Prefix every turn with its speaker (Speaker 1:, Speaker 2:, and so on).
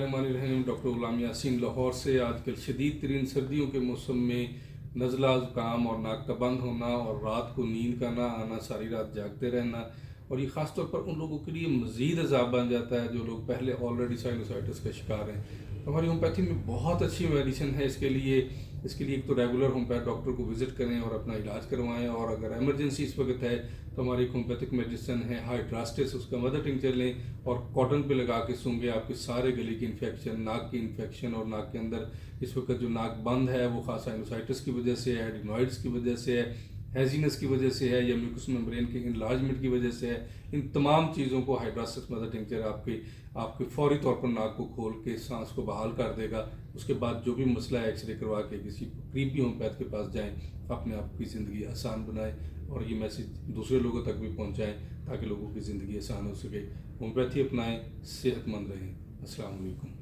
Speaker 1: Doctor गुलाम यासीन लाहौर से। आजकल शदीद तरीन सर्दियों के मौसम में नज़ला ज़ुकाम और नाक का बंद होना और रात को नींद का ना आना, सारी रात जागते रहना, और ये ख़ास तौर पर उन लोगों के लिए मज़ीद अज़ाब बन जाता है जो लोग पहले ऑलरेडी साइनोसाइटिस का शिकार हैं। हमारी होम्योपैथी में बहुत अच्छी मेडिसिन है इसके लिए एक तो रेगुलर होम्योपैथ डॉक्टर को विज़िट करें और अपना इलाज करवाएं, और अगर एमरजेंसी इस वक्त है तो हमारी होम्योपैथिक मेडिसिन है हाइड्रास्टिस, उसका मदर टिंचर लें और कॉटन पे लगा के सूंघे। आपके सारे गले की इन्फेक्शन, नाक की इन्फेक्शन और नाक के अंदर इस वक्त जो नाक बंद है वो खास साइनोसाइटिस की वजह से है, एडिनॉइड्स की वजह से है, हैजीनेस की वजह से है, या म्यूकस मेम्ब्रेन के इनलार्जमेंट की वजह से है। इन तमाम चीज़ों को हाइड्रास्टिस मदर टिंचर आपके फौरी तौर पर नाक को खोल के सांस को बहाल कर देगा। उसके बाद जो भी मसला है एक्सरे करवा के किसी करीबी होम्योपैथ के पास जाएं, अपने आप की ज़िंदगी आसान बनाएं और ये मैसेज दूसरे लोगों तक भी पहुंचाएं ताकि लोगों की ज़िंदगी आसान हो सके। होम्योपैथी अपनाएं, सेहतमंद रहें। अस्सलाम वालेकुम।